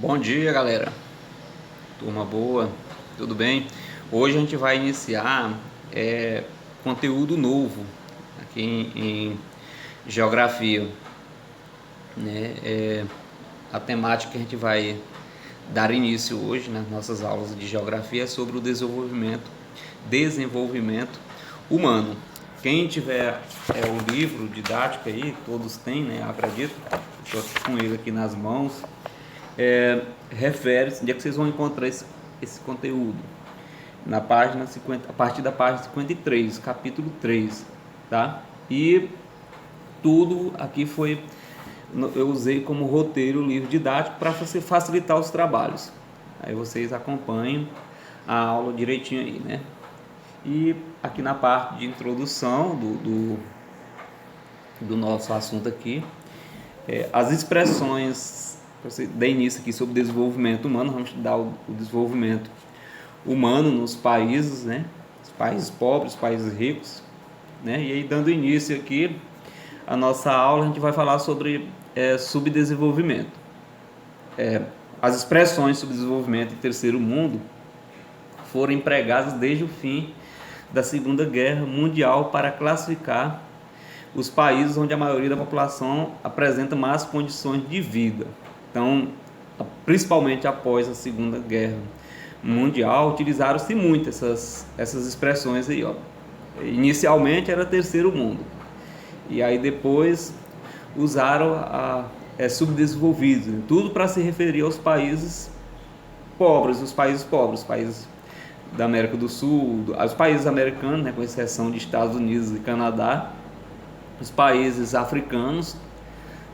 Bom dia, galera. Turma boa, tudo bem? Hoje a gente vai iniciar conteúdo novo aqui em geografia, né? A temática que a gente vai dar início hoje nas nossas aulas de geografia é sobre o desenvolvimento humano. Quem tiver o livro didático aí, todos têm, né? Acredito. Estou com ele aqui nas mãos. Refere-se, onde é que vocês vão encontrar esse conteúdo? Na página 50, a partir da página 53, capítulo 3, tá? E tudo aqui eu usei como roteiro o livro didático para você facilitar os trabalhos. Aí vocês acompanham a aula direitinho aí, né? E aqui na parte de introdução do nosso assunto aqui, as expressões, para você dar início aqui sobre desenvolvimento humano, vamos estudar o desenvolvimento humano nos países, né? Os países pobres, os países ricos, né? E aí, dando início aqui a nossa aula, a gente vai falar sobre subdesenvolvimento. As expressões subdesenvolvimento e terceiro mundo foram empregadas desde o fim da Segunda Guerra Mundial para classificar os países onde a maioria da população apresenta más condições de vida. Então, principalmente após a Segunda Guerra Mundial, utilizaram-se muito essas expressões aí, ó. Inicialmente era terceiro mundo, e aí depois usaram subdesenvolvidos, né? Tudo para se referir aos países pobres, os países da América do Sul, os países americanos, né, com exceção de Estados Unidos e Canadá, os países africanos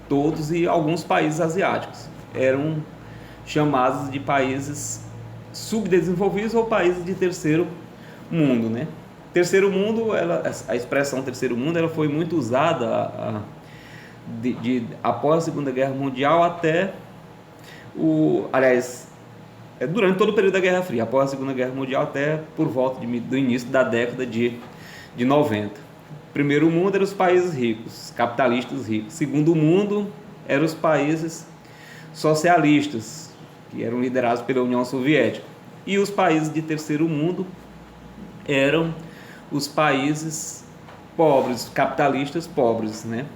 todos e alguns países asiáticos eram chamados de países subdesenvolvidos ou países de terceiro mundo, né? Terceiro mundo, a expressão terceiro mundo, ela foi muito usada após a Segunda Guerra Mundial até durante todo o período da Guerra Fria, após a Segunda Guerra Mundial até por volta do início da década de 90. Primeiro mundo eram os países ricos, capitalistas ricos. Segundo mundo eram os países socialistas, que eram liderados pela União Soviética. E os países de terceiro mundo eram os países pobres, capitalistas pobres, né?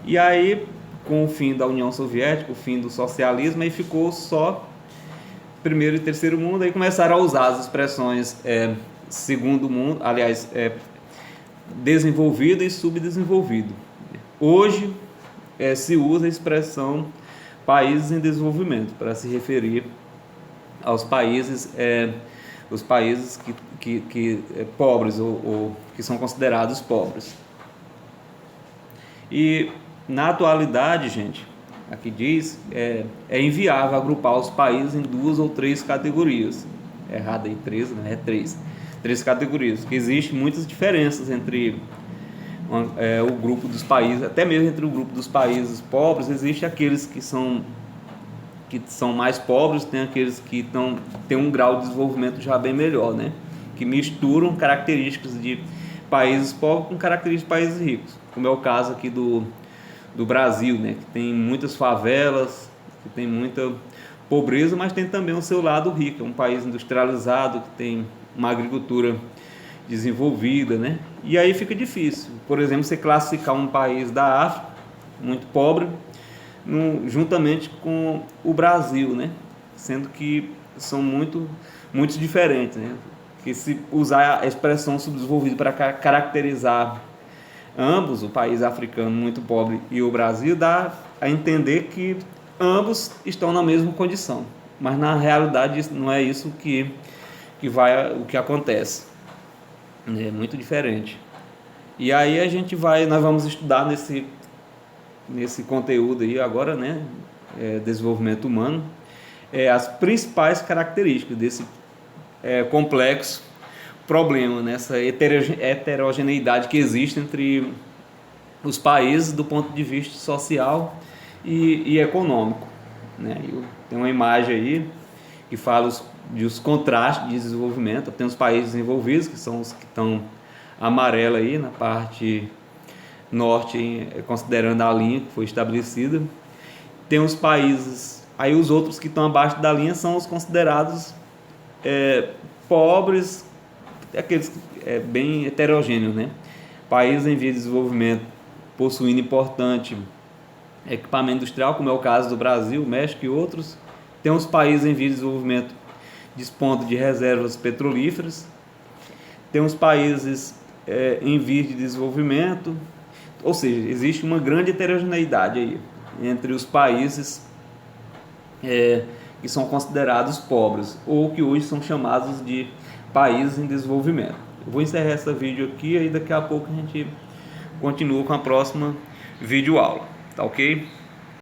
E aí, com o fim da União Soviética, o fim do socialismo, aí ficou só primeiro e terceiro mundo. Aí começaram a usar as expressões segundo mundo, desenvolvido e subdesenvolvido. Hoje se usa a expressão países em desenvolvimento para se referir aos países, os países que pobres ou que são considerados pobres. E na atualidade, gente, aqui diz, é inviável agrupar os países em duas ou três categorias. Errado aí, três, né? Três categorias, que existem muitas diferenças entre o grupo dos países, até mesmo entre o grupo dos países pobres. Existe aqueles que são mais pobres, tem aqueles que têm um grau de desenvolvimento já bem melhor, né? Que misturam características de países pobres com características de países ricos, como é o caso aqui do Brasil, né? Que tem muitas favelas, que tem muita pobreza, mas tem também o seu lado rico. É um país industrializado, que tem uma agricultura desenvolvida, né? E aí fica difícil, por exemplo, você classificar um país da África muito pobre juntamente com o Brasil, né? Sendo que são muito diferentes, né? Que se usar a expressão subdesenvolvido para caracterizar ambos, o país africano muito pobre e o Brasil, dá a entender que ambos estão na mesma condição, mas na realidade não é isso o que acontece. É muito diferente. E aí nós vamos estudar nesse conteúdo aí agora, né? Desenvolvimento humano, as principais características desse complexo problema, nessa heterogeneidade que existe entre os países do ponto de vista social e econômico, né? Tem uma imagem aí que fala dos contrastes de desenvolvimento. Tem os países desenvolvidos, que são os que estão amarelo aí na parte norte, considerando a linha que foi estabelecida. Tem os países Aí os outros que estão abaixo da linha são os considerados pobres, aqueles bem heterogêneos, né? Países em via de desenvolvimento possuindo importante equipamento industrial, como é o caso do Brasil, México e outros. Tem os países em via de desenvolvimento dispondo de reservas petrolíferas. Tem os países em via de desenvolvimento, ou seja, existe uma grande heterogeneidade aí entre os países que são considerados pobres ou que hoje são chamados de países em desenvolvimento. Eu vou encerrar esse vídeo aqui e daqui a pouco a gente continua com a próxima videoaula, tá ok?